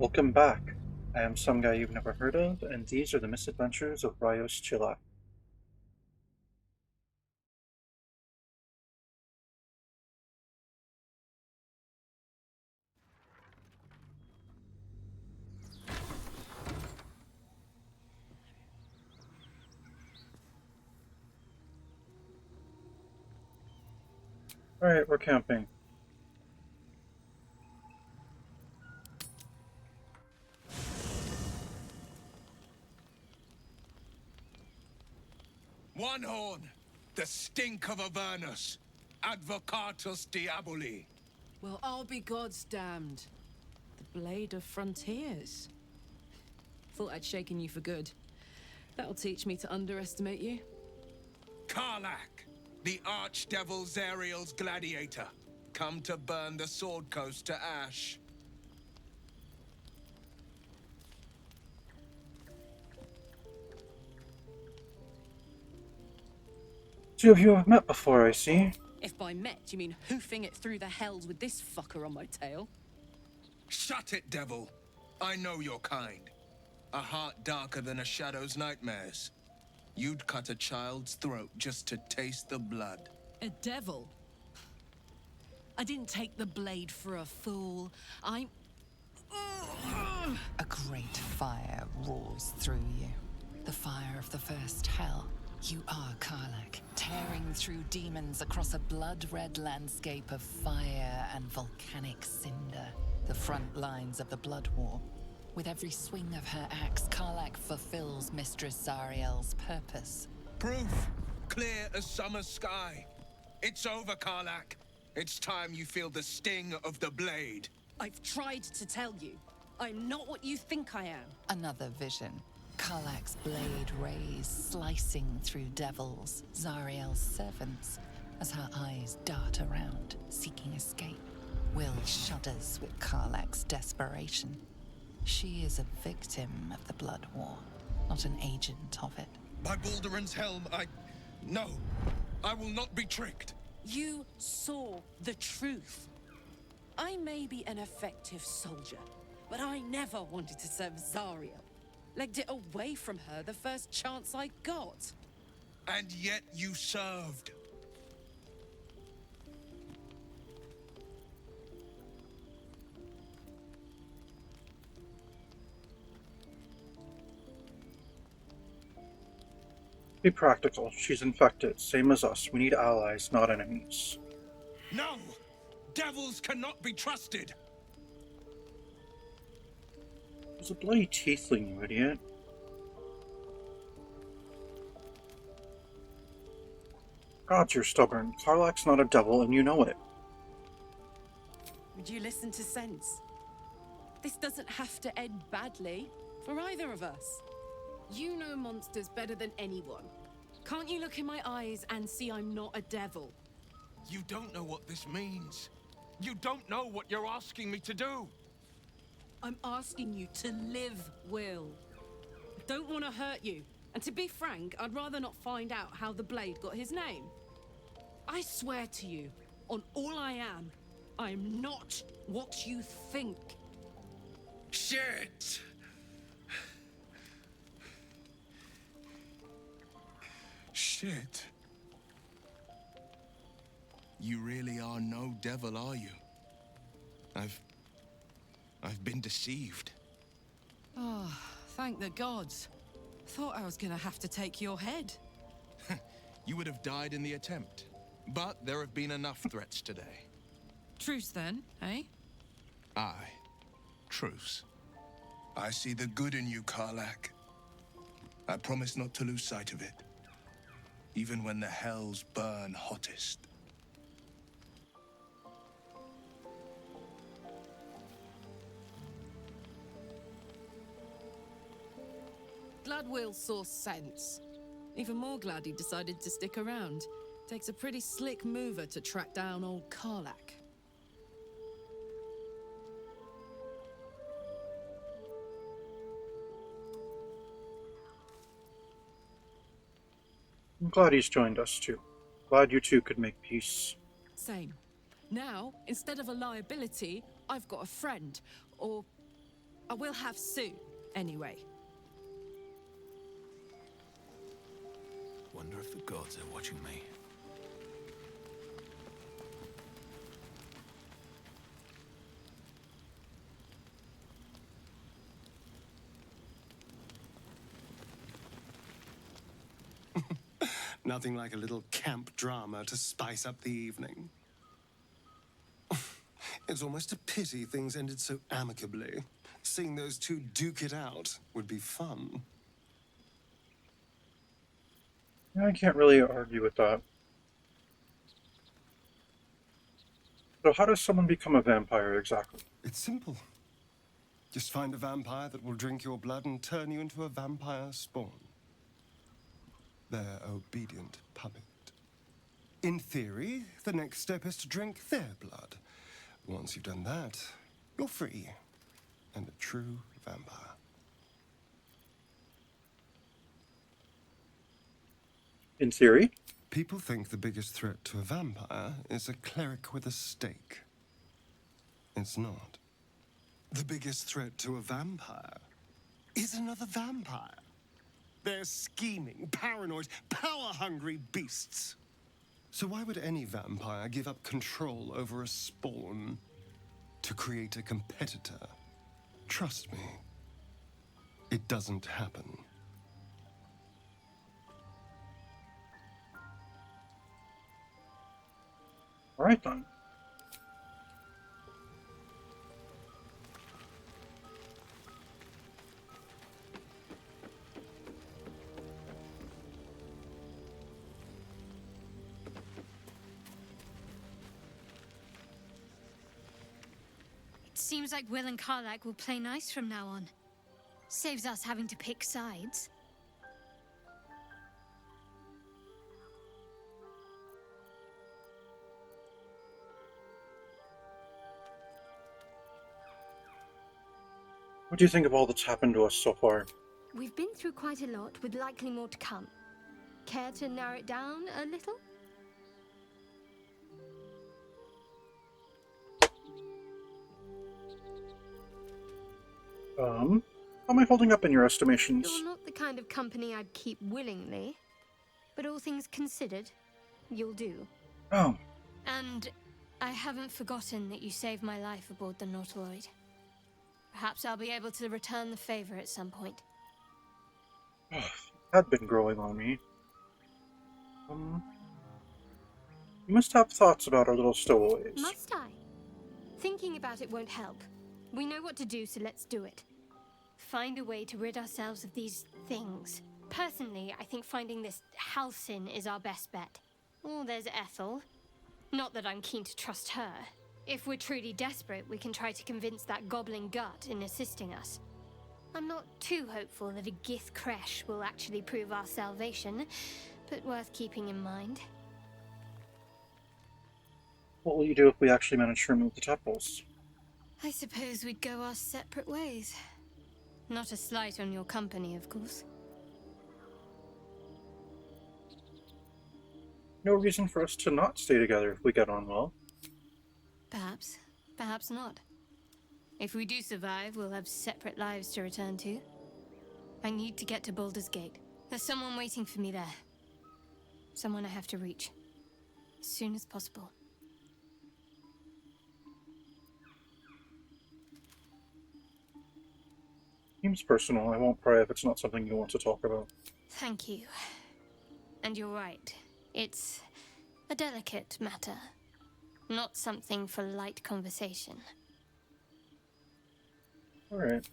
Welcome back. I am some guy you've never heard of, and these are the misadventures of Rios Chilla. Alright, we're camping. One horn, the stink of Avernus, Advocatus Diaboli. Well, I'll be God's damned. The Blade of Frontiers. Thought I'd shaken you for good. That'll teach me to underestimate you. Karlach, the archdevil Zariel's gladiator, come to burn the Sword Coast to ash. Two of you have met before, I see. If by met you mean hoofing it through the hells with this fucker on my tail. Shut it, devil. I know your kind. A heart darker than a shadow's nightmares. You'd cut a child's throat just to taste the blood. A devil? I didn't take the blade for a fool. I'm... A great fire roars through you. The fire of the first hell. You are Karlach, tearing through demons across a blood-red landscape of fire and volcanic cinder. The front lines of the Blood War. With every swing of her axe, Karlach fulfills Mistress Zariel's purpose. Proof, clear as summer sky. It's over, Karlach. It's time you feel the sting of the blade. I've tried to tell you. I'm not what you think I am. Another vision. Karlach's blade rays slicing through devils, Zariel's servants, as her eyes dart around, seeking escape. Will shudders with Karlach's desperation. She is a victim of the Blood War, not an agent of it. By Balduran's helm, No, I will not be tricked. You saw the truth. I may be an effective soldier, but I never wanted to serve Zariel. Legged it away from her the first chance I got. And yet you served. Be practical. She's infected, same as us. We need allies, not enemies. No! Devils cannot be trusted! There's a bloody tiefling, you idiot. Gods, you're stubborn. Karlach's not a devil, and you know it. Would you listen to sense? This doesn't have to end badly for either of us. You know monsters better than anyone. Can't you look in my eyes and see I'm not a devil? You don't know what this means. You don't know what you're asking me to do. I'm asking you to live, Will. I don't want to hurt you. And to be frank, I'd rather not find out how the Blade got his name. I swear to you, on all I am not what you think. Shit! Shit. You really are no devil, are you? I've been deceived. Oh, thank the gods. Thought I was gonna have to take your head. You would have died in the attempt. But there have been enough threats today. Truce then, eh? Aye. Truce. I see the good in you, Karlach. I promise not to lose sight of it. Even when the hells burn hottest. Glad Will saw sense. Even more glad he decided to stick around. Takes a pretty slick mover to track down old Karlach. I'm glad he's joined us, too. Glad you two could make peace. Same. Now, instead of a liability, I've got a friend. Or I will have soon, anyway. Wonder if the gods are watching me. Nothing like a little camp drama to spice up the evening. It's almost a pity things ended so amicably. Seeing those two duke it out would be fun. I can't really argue with that. So how does someone become a vampire exactly? It's simple. Just find a vampire that will drink your blood and turn you into a vampire spawn. Their obedient puppet. In theory, the next step is to drink their blood. Once you've done that, you're free and a true vampire. In theory? People think the biggest threat to a vampire is a cleric with a stake. It's not. The biggest threat to a vampire is another vampire. They're scheming, paranoid, power-hungry beasts. So why would any vampire give up control over a spawn to create a competitor? Trust me, it doesn't happen. All right then. Seems like Will and Karlach will play nice from now on. Saves us having to pick sides. What do you think of all that's happened to us so far? We've been through quite a lot, with likely more to come. Care to narrow it down a little? How am I holding up in your estimations? You're not the kind of company I'd keep willingly. But all things considered, you'll do. Oh, And I haven't forgotten that you saved my life aboard the Nautiloid. Perhaps I'll be able to return the favor at some point. had been growing on me. You must have thoughts about our little stowaways. Must I? Thinking about it won't help. We know what to do, so let's do it. Find a way to rid ourselves of these things. Personally, I think finding this Halsin is our best bet. Oh, there's Ethel. Not that I'm keen to trust her. If we're truly desperate, we can try to convince that goblin gut in assisting us. I'm not too hopeful that a Gith Kresh will actually prove our salvation, but worth keeping in mind. What will you do if we actually manage to remove the tadpoles? I suppose we'd go our separate ways. Not a slight on your company, of course. No reason for us to not stay together if we get on well. Perhaps. Perhaps not. If we do survive, we'll have separate lives to return to. I need to get to Baldur's Gate. There's someone waiting for me there. Someone I have to reach. As soon as possible. Seems personal. I won't pry if it's not something you want to talk about. Thank you. And you're right. It's a delicate matter. Not something for light conversation. Alright.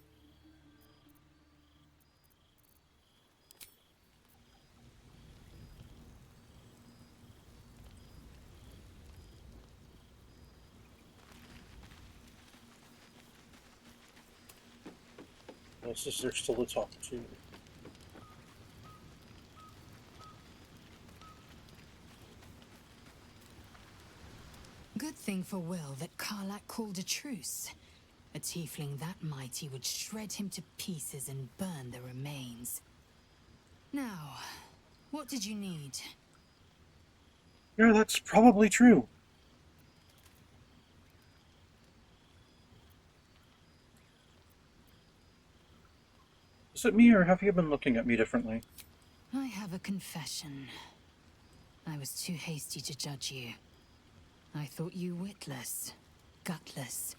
This is there still to talk to. Good thing for Will that Karlach called a truce. A tiefling that mighty would shred him to pieces and burn the remains. Now, what did you need? Yeah, that's probably true. Is it me, or have you been looking at me differently? I have a confession. I was too hasty to judge you. I thought you witless, gutless,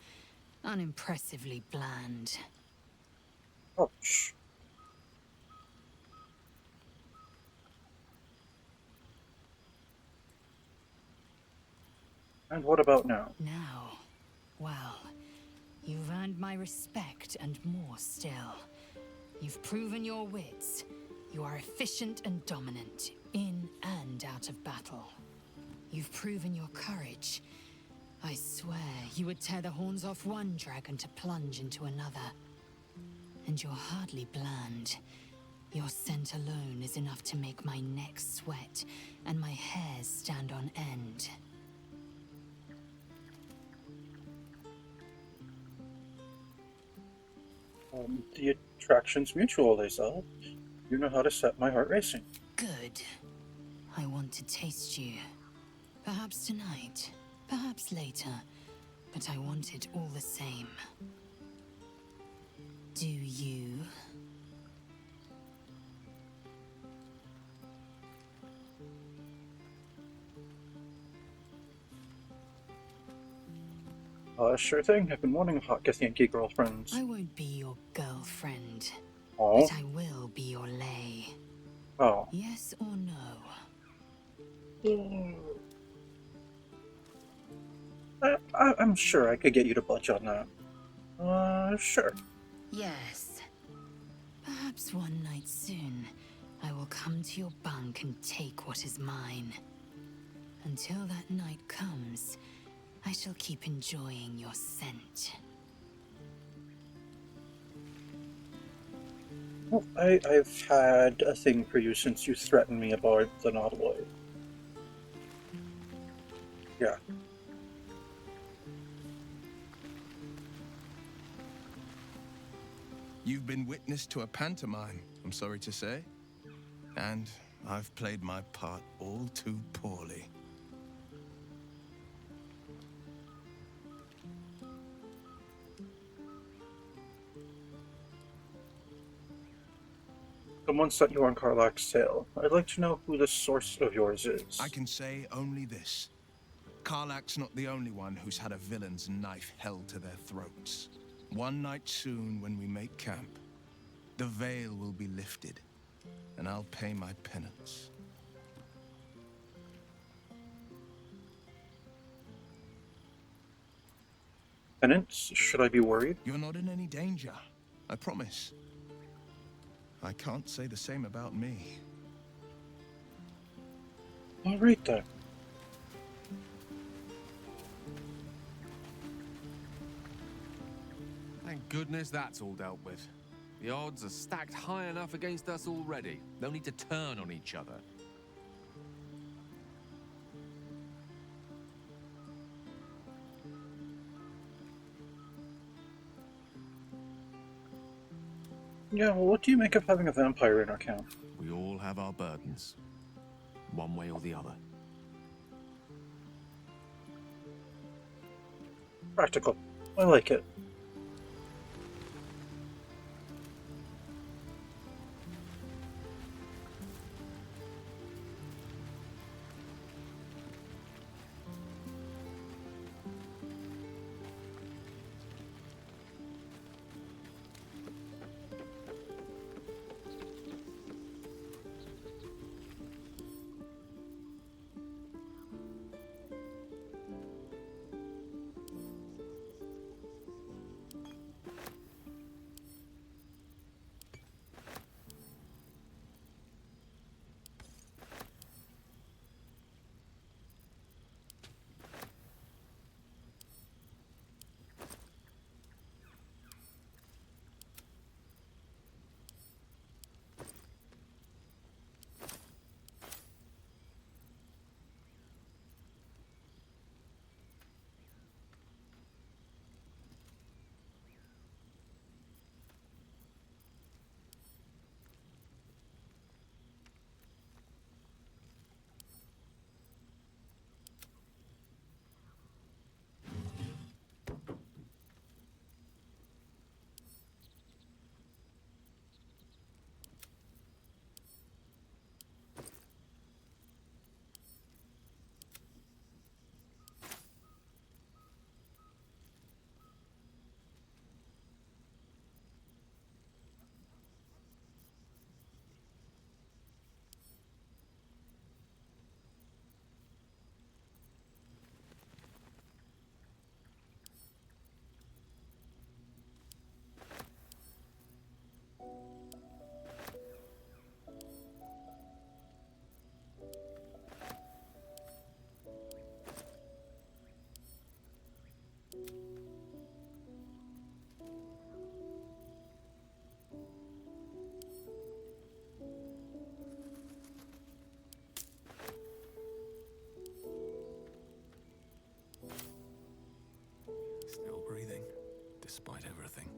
unimpressively bland. Ouch. And what about now? Now, well, you've earned my respect and more still. You've proven your wits. You are efficient and dominant, in and out of battle. You've proven your courage. I swear you would tear the horns off one dragon to plunge into another. And you're hardly bland. Your scent alone is enough to make my neck sweat and my hairs stand on end. The attraction's mutual, they said. You know how to set my heart racing. Good. I want to taste you. Perhaps tonight, perhaps later, but I want it all the same. Do you? Sure thing. I've been wanting a hot Githyanki girlfriend. I won't be your girlfriend, Oh. but I will be your lay. Oh. Yes or no? I'm sure I could get you to budge on that. Sure. Yes. Perhaps one night soon, I will come to your bunk and take what is mine. Until that night comes, I shall keep enjoying your scent. Well, I've had a thing for you since you threatened me about the Nautiloid. Yeah. You've been witness to a pantomime, I'm sorry to say. And I've played my part all too poorly. Someone sent you on Karlach's tale. I'd like to know who the source of yours is. I can say only this. Karlach's not the only one who's had a villain's knife held to their throats. One night soon, when we make camp, the veil will be lifted, and I'll pay my penance. Penance? Should I be worried? You're not in any danger, I promise. I can't say the same about me. Alright then. Thank goodness that's all dealt with. The odds are stacked high enough against us already. They'll need to turn on each other. Yeah, well, what do you make of having a vampire in our camp? We all have our burdens, one way or the other. Practical. I like it. despite everything.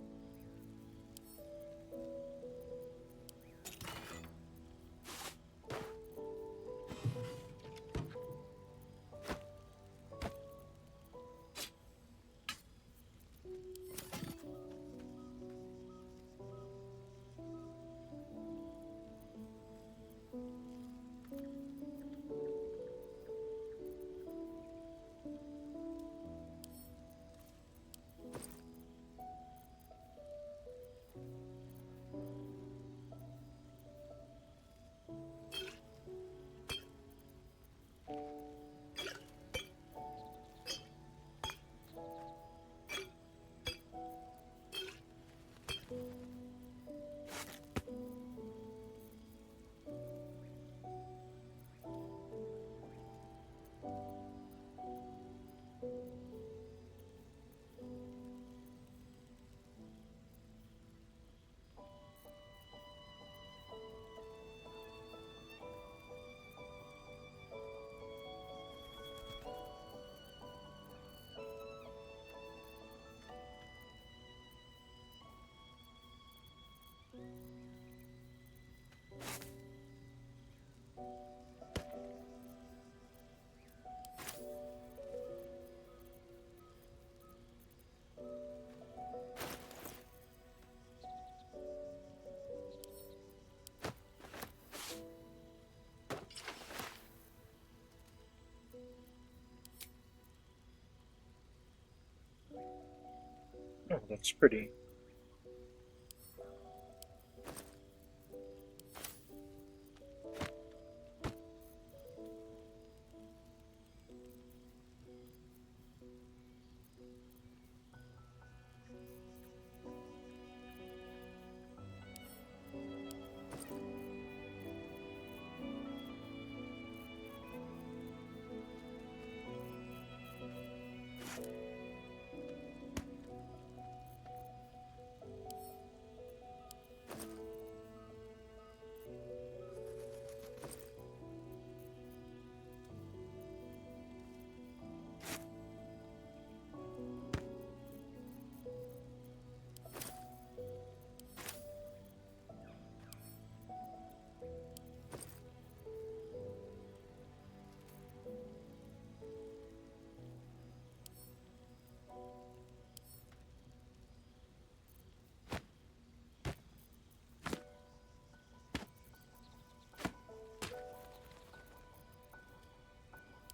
Oh, that's pretty.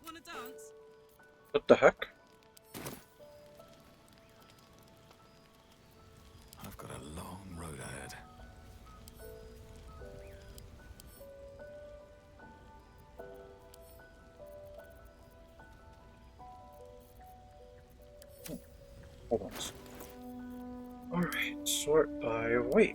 Wanna dance? What the heck? I've got a long road ahead. Hold on. Alright, sort by weight.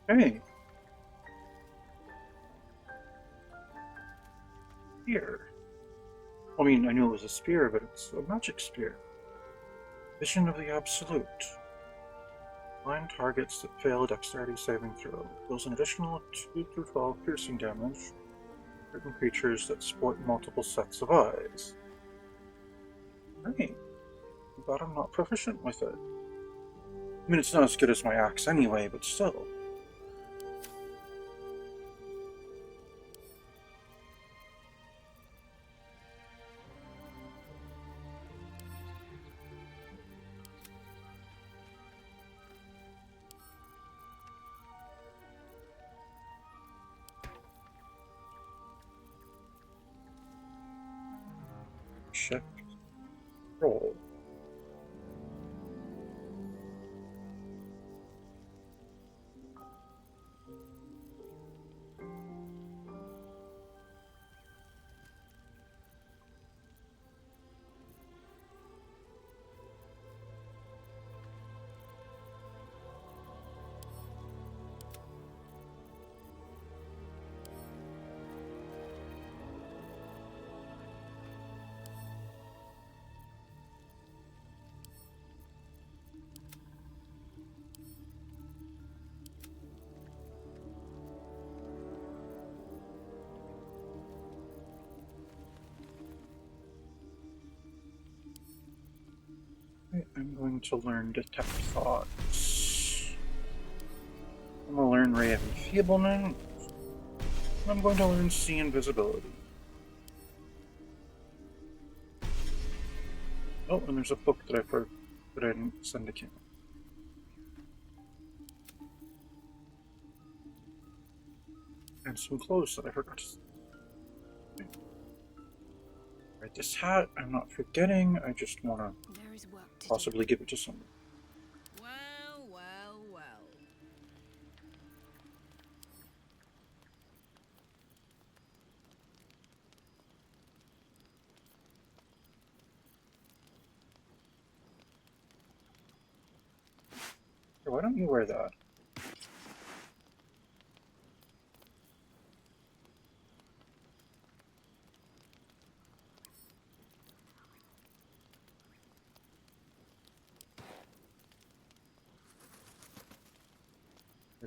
Hey. Spear. I mean, I knew it was a spear, but it's a magic spear. Vision of the Absolute. Blind targets that fail dexterity saving throw. Deals an additional 2 through 12 piercing damage. Certain creatures that sport multiple sets of eyes. Right. But I'm not proficient with it. I mean, it's not as good as my axe anyway, but still. Shift. Roll. I'm going to learn Detect Thoughts. I'm going to learn Ray of Enfeeblement. I'm going to learn See Invisibility. Oh, and there's a book that I didn't send to Kim. And some clothes that I forgot to send. Right, this hat I'm not forgetting. I just want to possibly give it to someone. Well, well, well. Here, why don't you wear that?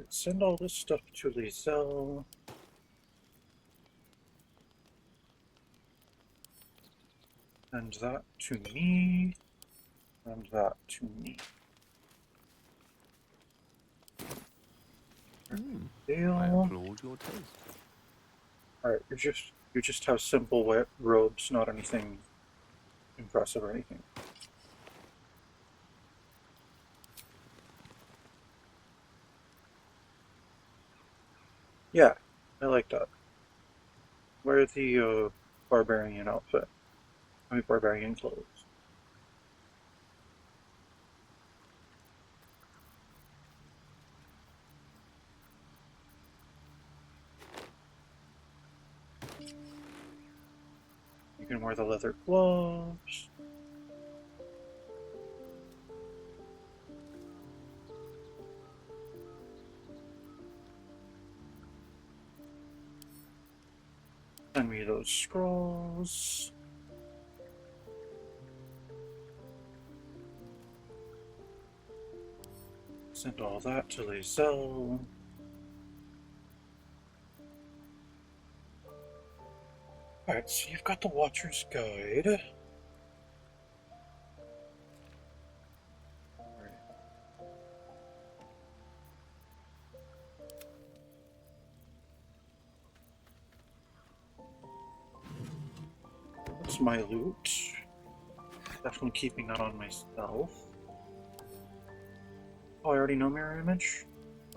Send all this stuff to Lizelle. And that to me. And that to me. I Dale. applaud your taste. Alright, you just have simple wet robes, not anything impressive or anything. Yeah, I like that. Wear the barbarian outfit. I mean barbarian clothes. You can wear the leather gloves. Send me those scrolls. Send all that to Lizelle. Alright, so you've got the Watcher's Guide. That's my loot. Definitely keeping that on myself. Oh, I already know Mirror Image?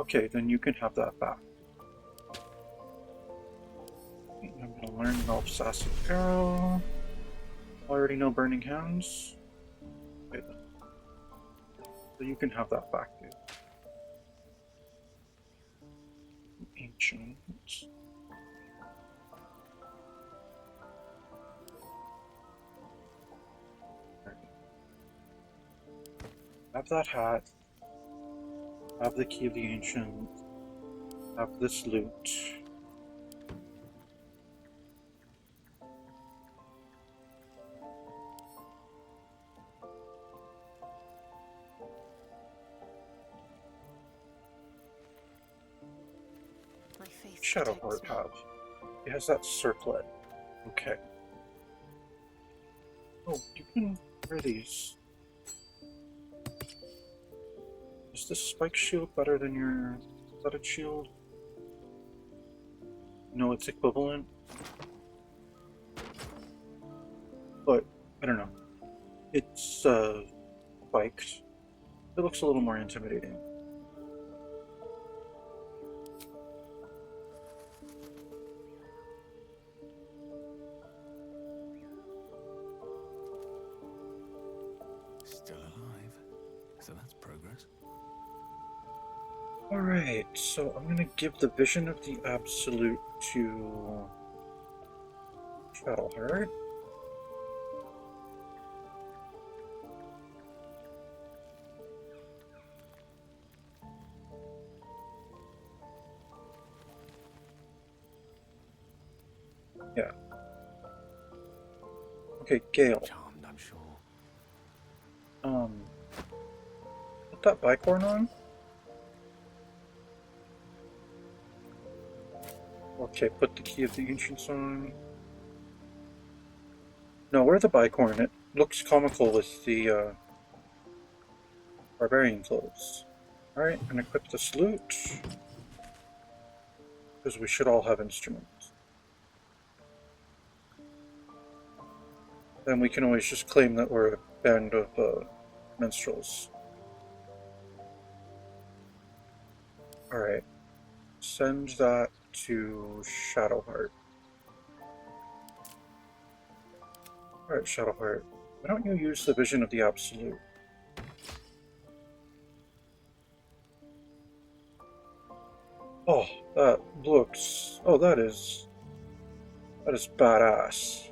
Okay, then you can have that back. I'm gonna learn Malpsastic Arrow. I already know Burning Hands. Okay then. So you can have that back, dude. Ancient. Have that hat. Have the Key of the Ancient. have this loot. My faith Shadowheart protects me. have. It has that circlet. Okay. Oh, you can wear these. Is this spike shield better than your studded shield? No, it's equivalent. But, I don't know. It's, spiked. It looks a little more intimidating. Still alive. So that's progress. Alright, so I'm gonna give the Vision of the Absolute to Shadowheart. Yeah. Okay, Gale. Charmed, I'm sure. Put that bicorn on. Okay, put the Key of the Ancients on. No, wear the bicorn. It looks comical with the barbarian clothes. Alright, and equip the salute. Because we should all have instruments. Then we can always just claim that we're a band of minstrels. Alright. Send that to Shadowheart. Alright, Shadowheart. Why don't you use the Vision of the Absolute? Oh, that looks... Oh, that is badass.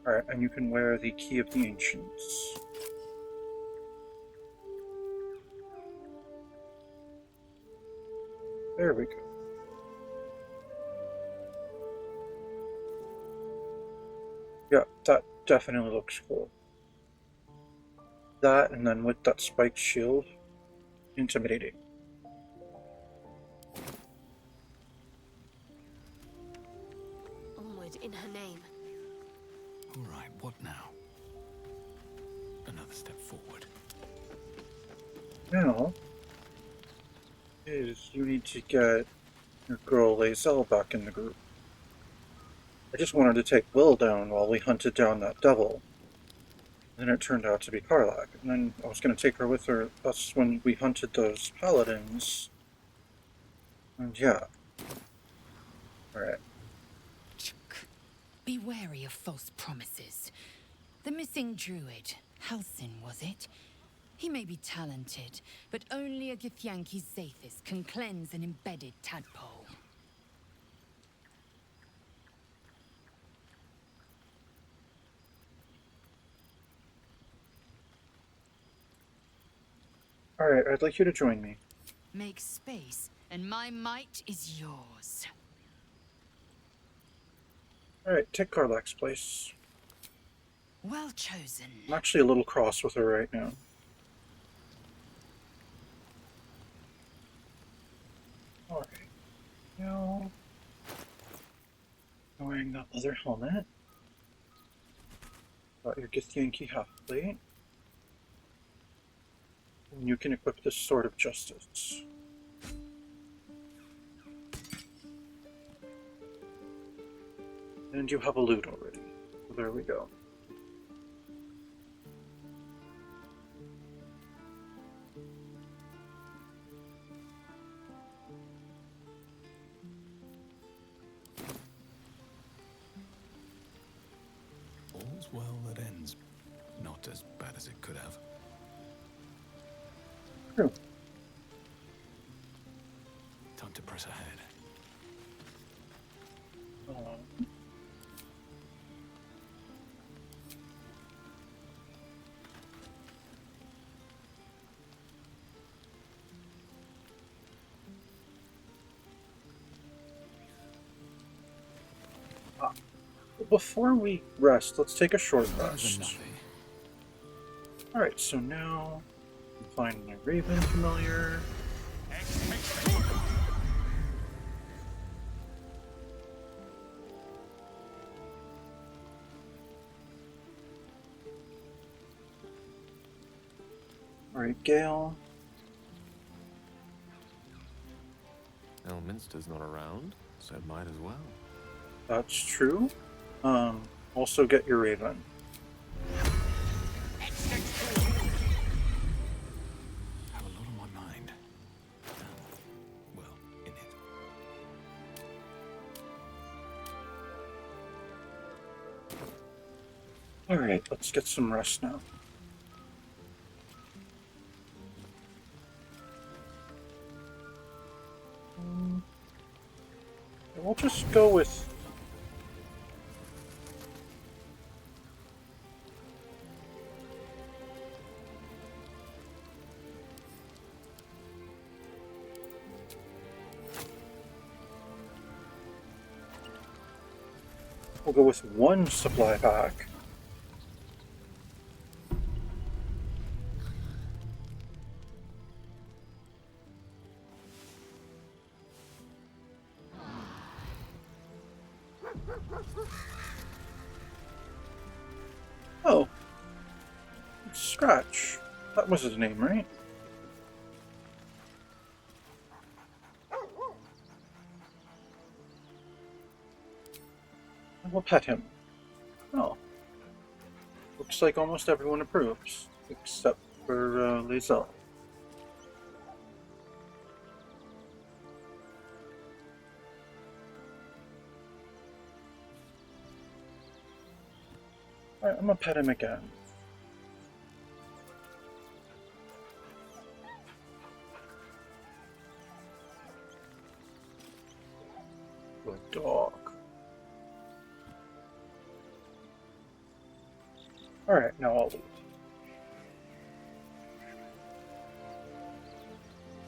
Alright, and you can wear the Key of the Ancients. There we go. Yeah, that definitely looks cool. That, and then with that spiked shield, intimidating. Onward in her name. All right, what now? Another step forward. Now, is you need to get your girl Lae'zel back in the group. I just wanted to take Will down while we hunted down that devil. And then it turned out to be Karlach. And then I was going to take her with her. That's when we hunted those paladins. And yeah. Alright. Be wary of false promises. The missing druid, Halsin, was it? He may be talented, but only a Githyanki Zathis can cleanse an embedded tadpole. Alright, I'd like you to join me. Make space, and my might is yours. Alright, take Karlach's place. Well chosen. I'm actually a little cross with her right now. Alright. Now, wearing that leather helmet. Got your Githyanki half plate. And you can equip this Sword of Justice. And you have a loot already. So there we go. All's well that ends. Not as bad as it could have. True. Time to press ahead. Before we rest, let's take a short There's rest. nothing. Alright, so now I'm finding my Raven familiar. Alright, Gale. Elminster's not around, so might as well. That's true. Also get your Raven. Have a lot on my mind. Well, in it. Alright, let's get some rest now. We'll just go with... We'll go with one supply pack. Oh. It's Scratch. That was his name, right? We'll pet him. Oh. Looks like almost everyone approves, except for Lae'zel. Alright, I'm gonna pet him again. Good dog. Alright, now I'll leave.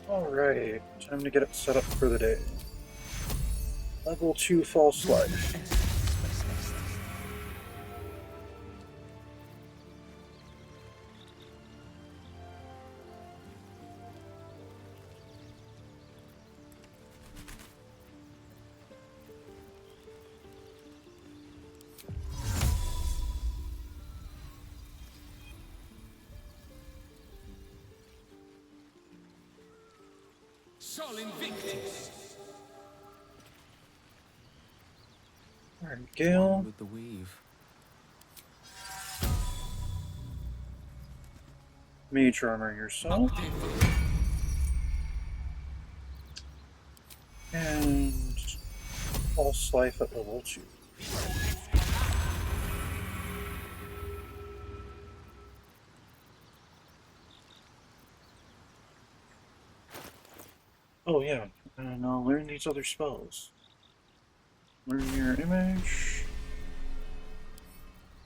Alright, time to get it set up for the day. Level 2 False Life. Sol Invictus. Alright, Gale. With the weave. Mage armor yourself. And False Life at level 2. Oh yeah, and I'll learn these other spells. Learn Mirror Image,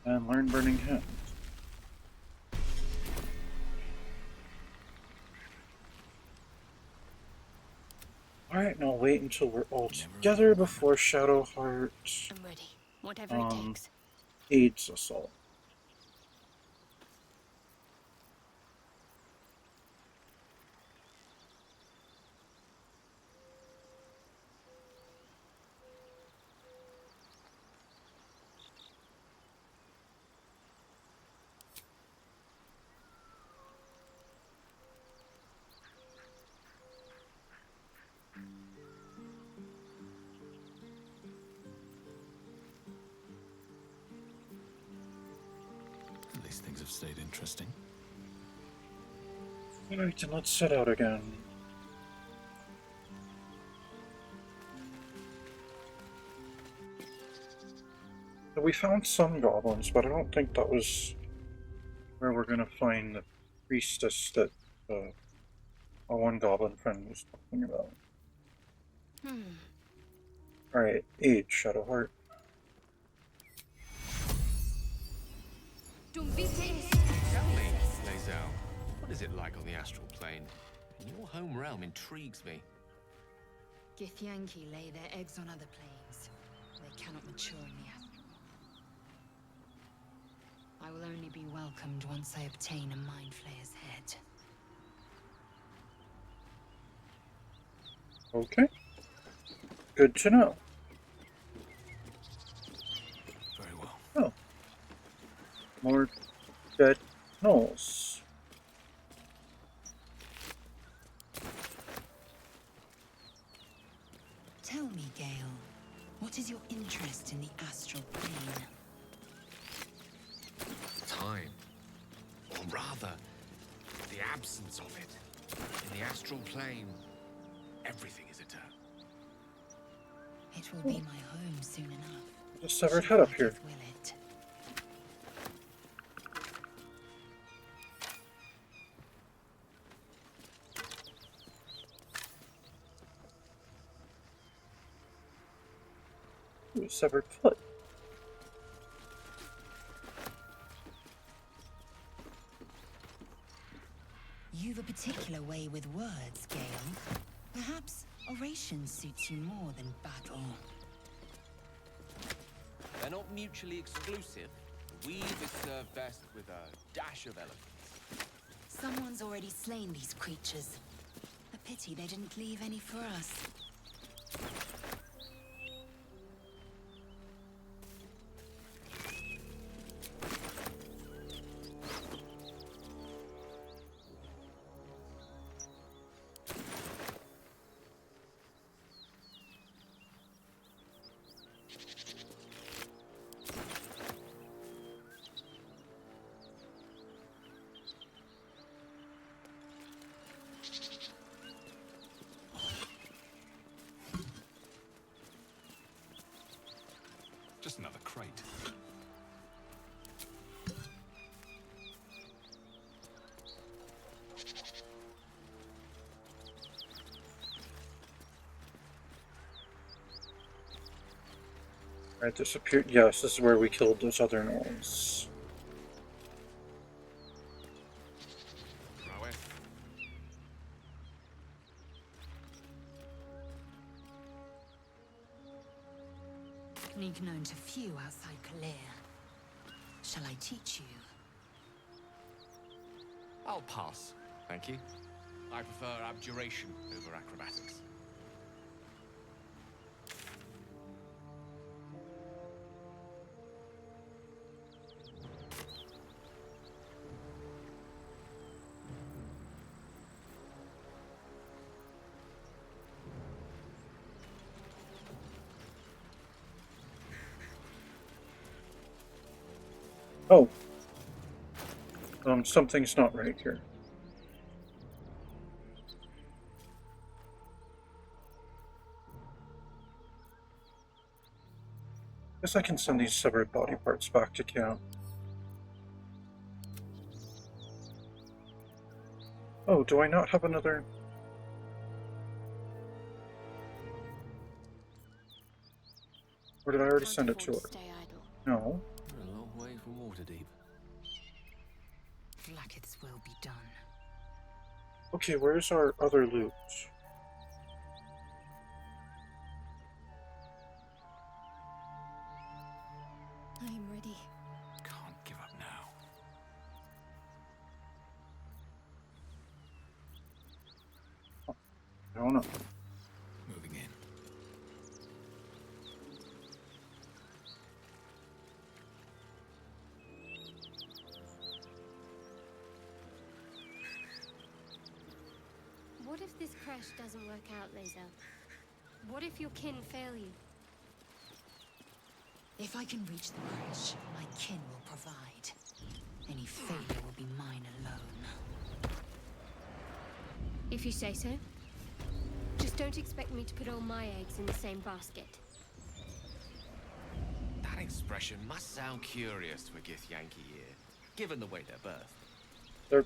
and learn Burning Hand. Alright, now wait until we're all together before Shadowheart I'm ready. Whatever it takes. aids us all. At least things have stayed interesting. Alright, then let's set out again. So we found some goblins, but I don't think that was where we're gonna find the priestess that our one goblin friend was talking about. Alright, age, Shadowheart. Tell me, Lae'zel, what is it like on the astral plane? Your home realm intrigues me. Githyanki lay their eggs on other planes. They cannot mature in the I will only be welcomed once I obtain a Mind Flayer's head. Okay. Good to know. Very well. Oh. More dead gnolls. Tell me, Gale, what is your interest in the astral plane? Time. Or rather, the absence of it. In the astral plane, everything is eternal. It will be my home soon enough. The severed head up here. Will it? Ooh, severed foot. You've a particular way with words, Gale. Perhaps oration suits you more than battle. They're not mutually exclusive. Weave is served best with a dash of eloquence. Someone's already slain these creatures. A pity they didn't leave any for us. Just another crate. Right, disappeared. Yes, this is where we killed those other gnolls. Technique known to few outside Kalir. Shall I teach you? I'll pass, thank you. I prefer abjuration over acrobatics. Oh. Something's not right here. Guess I can send these severed body parts back to camp. Oh, do I not have another? Or did I already send it to her? Stay idle. No. We're a long way from Waterdeep. Blacketh's will be done. Okay, where's our other loot? I am ready. Can't give up now. I don't know. Moving in. What if this crash doesn't work out, Lae'zel? What if your kin fail you? If I can reach the bridge, my kin will provide. Any failure will be mine alone. If you say so. Just don't expect me to put all my eggs in the same basket. That expression must sound curious to a Githyanki ear, given the way they're birthed. They're...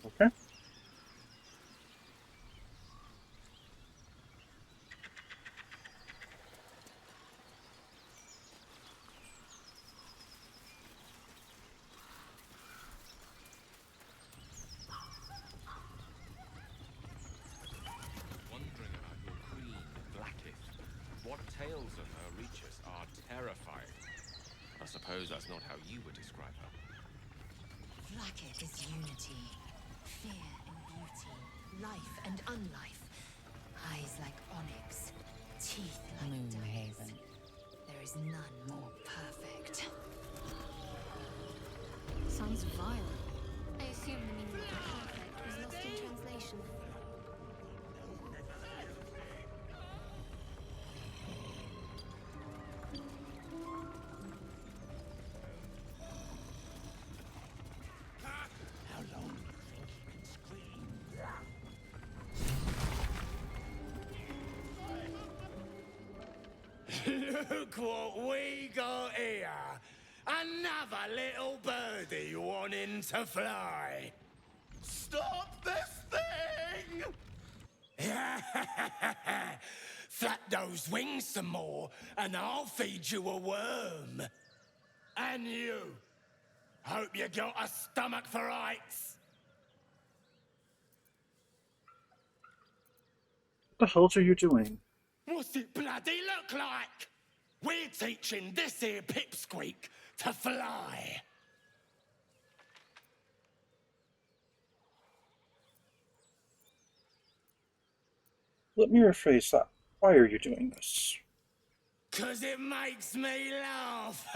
Okay. Wondering about your queen, Blacketh. What tales of her reach us are terrifying. I suppose that's not how you would describe her. Vlaakith is unity, fear and beauty, life and unlife. Eyes like onyx, teeth like Moonhaven. diamonds. There is none more perfect. Sounds vile. I assume the meaning of perfect was lost in translation. How long do you think you can scream? Look what we got here! Another little birdie wanting to fly! Stop this thing! Flap those wings some more, and I'll feed you a worm. And you! Hope you got a stomach for heights! What the hell are you doing? What's it bloody look like? We're teaching this here pipsqueak to fly. Let me rephrase that. Why are you doing this? 'Cause it makes me laugh.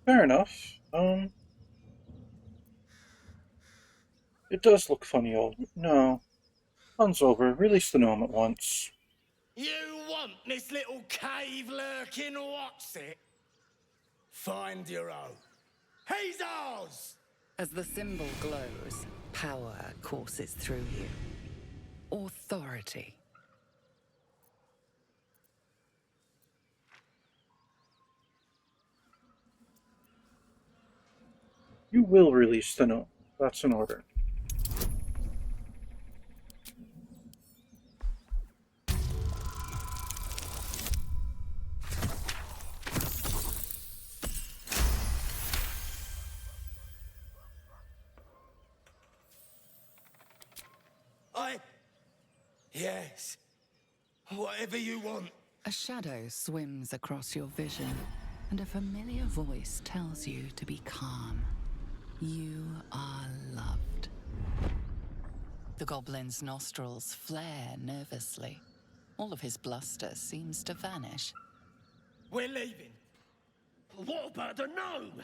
Fair enough. It does look funny, old. No. Fun's over. Release the gnome at once. You want this little cave lurking what's it? Find your own. He's ours! As the symbol glows, power courses through you. Authority. You will release the gnome. That's an order. Yes. Whatever you want. A shadow swims across your vision, and a familiar voice tells you to be calm. You are loved. The goblin's nostrils flare nervously. All of his bluster seems to vanish. We're leaving. What about the gnome?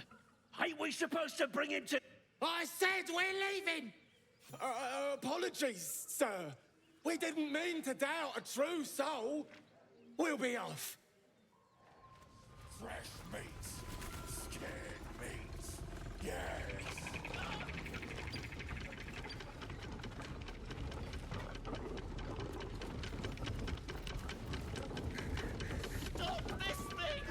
Ain't we supposed to bring him to... I said we're leaving! Apologies, sir. We didn't mean to doubt a true soul. We'll be off. Fresh meats. Scared meats. Yes. Stop this thing!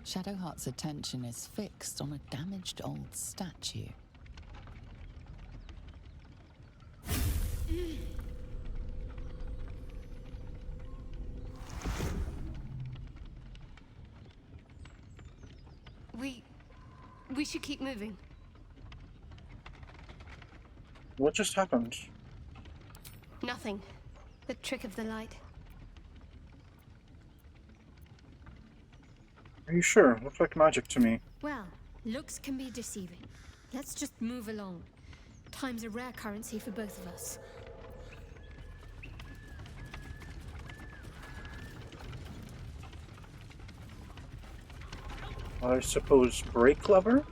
Shadowheart's attention is fixed on a damaged old statue. We should keep moving. What just happened? Nothing. The trick of the light. Are you sure? Looked like magic to me. Well, looks can be deceiving. Let's just move along. Time's a rare currency for both of us. I suppose break lever?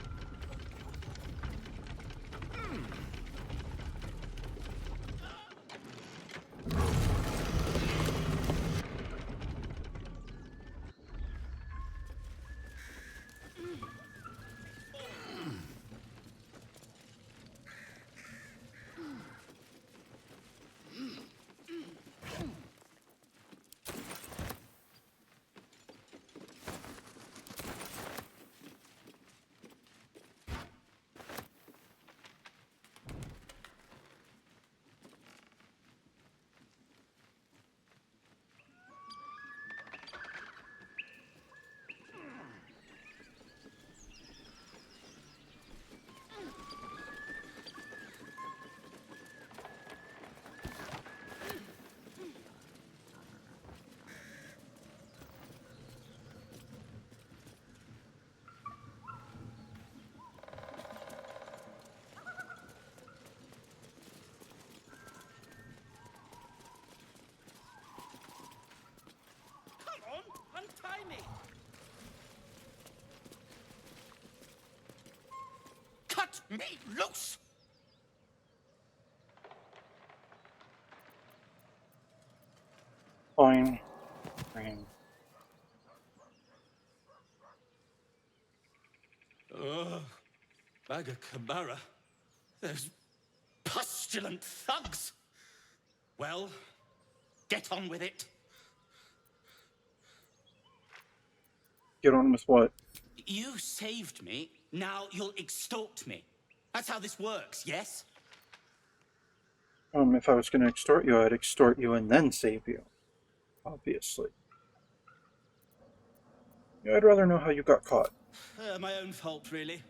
me loose! Fine. Fine. Ugh. Baga Kamara. Those pustulant thugs. Well, get on with it. Get on with what? You saved me, now you'll extort me. That's how this works, yes? If I was going to extort you, I'd extort you and then save you. Obviously. Yeah, I'd rather know how you got caught. My own fault, really.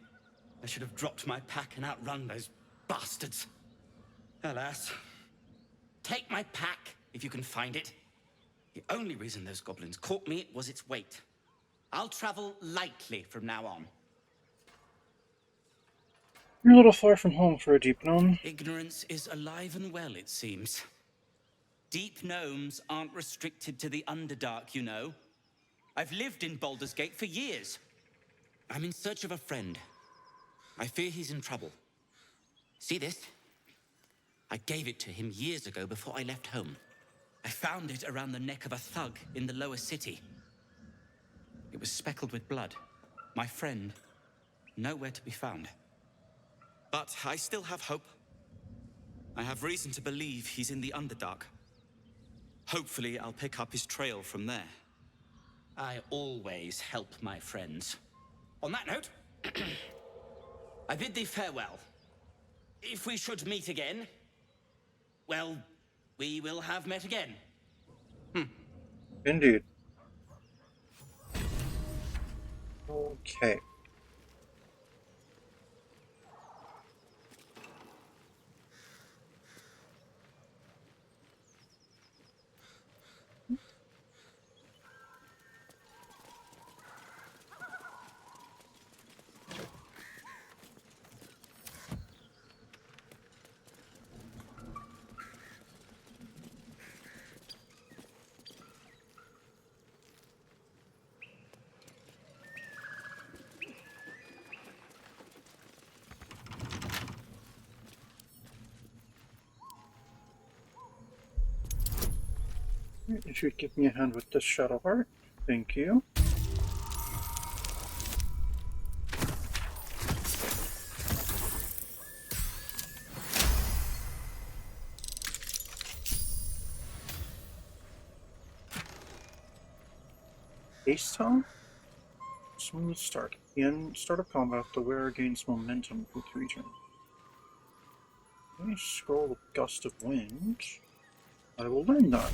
I should have dropped my pack and outrun those bastards. Alas. Take my pack, if you can find it. The only reason those goblins caught me was its weight. I'll travel lightly from now on. You're a little far from home for a deep gnome. Ignorance is alive and well, it seems. Deep gnomes aren't restricted to the Underdark, you know. I've lived in Baldur's Gate for years. I'm in search of a friend. I fear he's in trouble. See this? I gave it to him years ago before I left home. I found it around the neck of a thug in the lower city. It was speckled with blood. My friend, nowhere to be found. But I still have hope. I have reason to believe he's in the Underdark. Hopefully, I'll pick up his trail from there. I always help my friends. On that note, I bid thee farewell. If we should meet again, well, we will have met again. Indeed. Okay. If you'd give me a hand with this shuttle heart, thank you. Ace Tone? Smooth start. At the end start of combat, the wearer gains momentum for 3 turns. Let me scroll with Gust of Wind. I will learn that.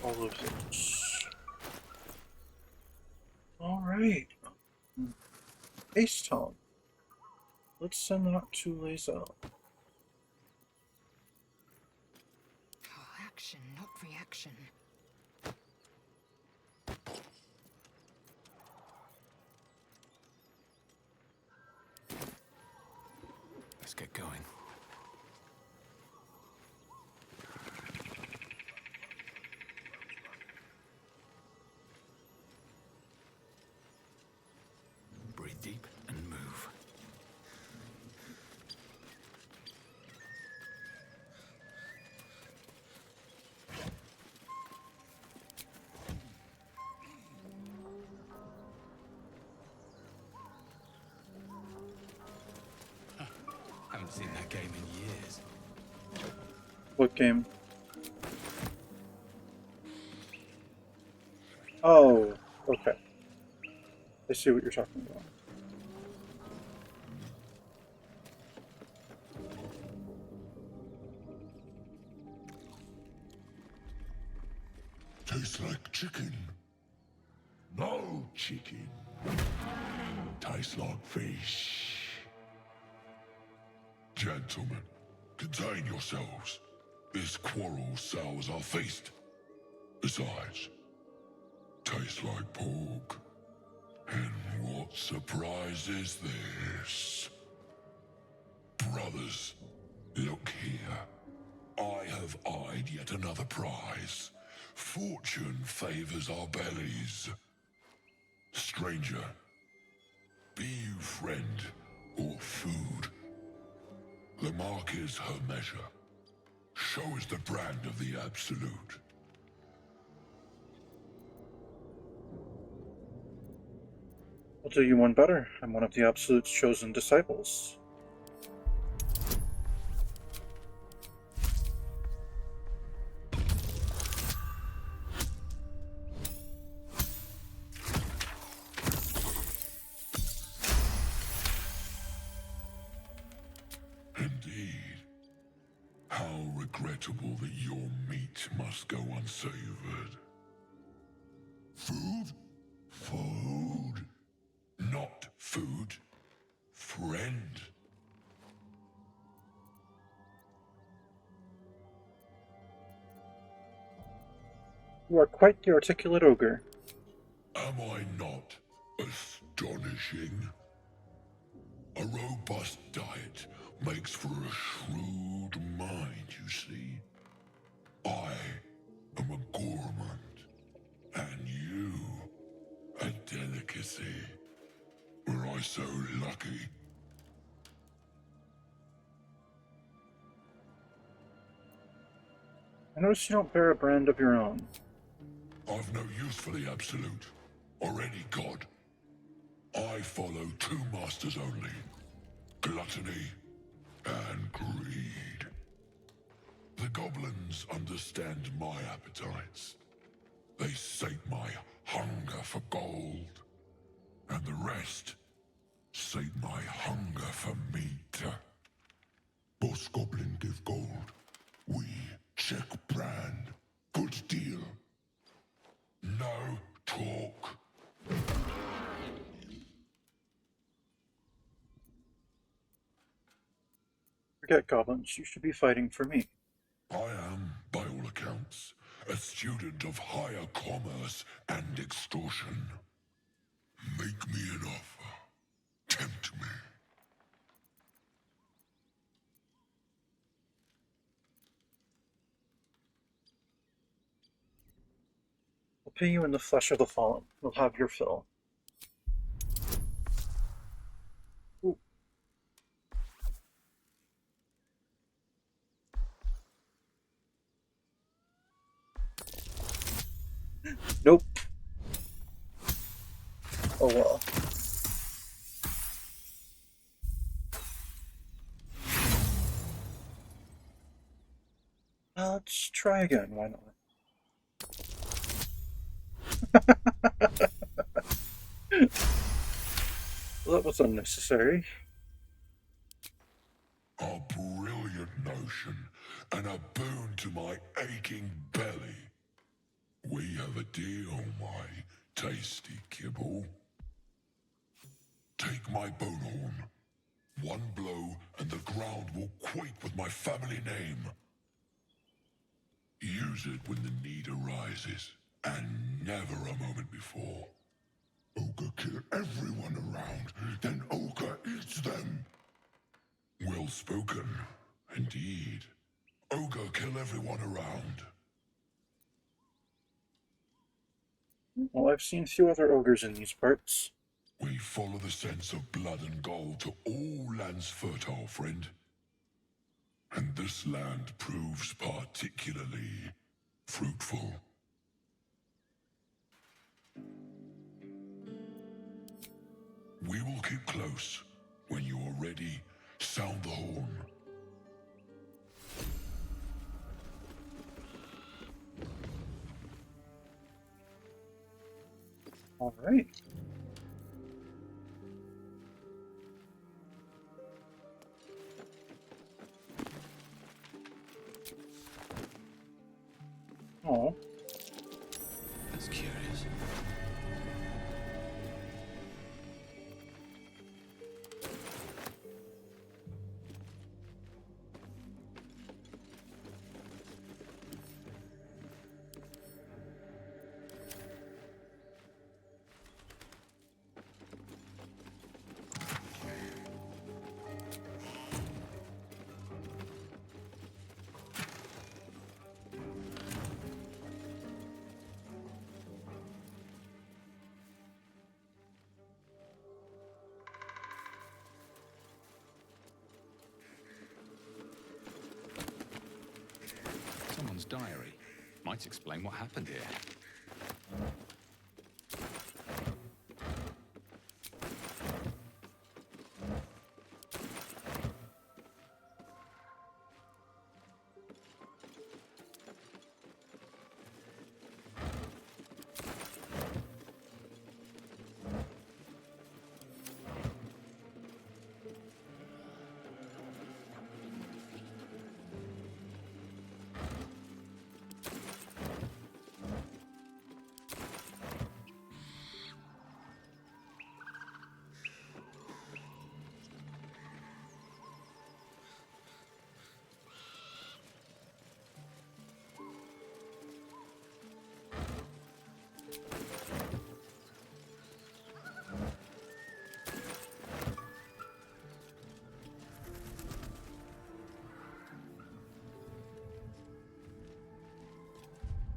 All of this. Alright. Ace Tone. Let's send that to Lae'zel. Action, not reaction. Let's get going. Breathe deep and move. Haven't seen that game in years. What game? Oh, okay. I see what you're talking about. Tastes like chicken. No chicken. Tastes like fish. Gentlemen, contain yourselves. This quarrel sours our feast. Besides, tastes like pork. And what surprise is this? Brothers, look here. I have eyed yet another prize. Fortune favors our bellies. Stranger, Be you friend or food, the mark is her measure. Show is the brand of the Absolute. I'll do you one better. I'm one of the Absolute's chosen disciples. Indeed. How regrettable that your meat must go unsavored. Food? Food. Not food. Friend. You are quite the articulate ogre. Am I not astonishing? A robust diet makes for a shrewd mind, you see. I am a gourmand, and you a delicacy. Were I so lucky? I notice you don't bear a brand of your own. I've no use for the Absolute, or any god. I follow two masters only. Gluttony and greed. The goblins understand my appetites. They sate my hunger for gold. And the rest sate my hunger for meat. Boss Goblin give gold. We check brand. Good deal. No talk. Forget goblins. You should be fighting for me. I am, by all accounts, a student of higher commerce and extortion. Make me an offer. Tempt me. I'll pay you in the flesh of the fallen. You'll have your fill. Ooh. Nope. Oh well. Let's try again, why not? Well, that was unnecessary. A brilliant notion, and a boon to my aching belly. We have a deal, my tasty kibble. Take my bone horn. One blow, and the ground will quake with my family name. Use it when the need arises, and never a moment before. Ogre kill everyone around, then Ogre eats them. Well spoken, indeed. Ogre kill everyone around. Well, I've seen few other ogres in these parts. We follow the sense of blood and gold to all lands fertile, friend. And this land proves particularly fruitful. We will keep close. When you are ready, sound the horn. All right. Oh. That's curious. diary. Might explain what happened here.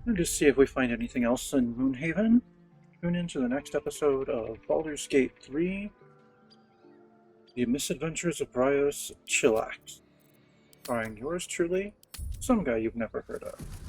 We'll just see if we find anything else in Moonhaven. Tune into the next episode of Baldur's Gate 3, The Misadventures of Bryos Chillax, starring yours truly, some guy you've never heard of.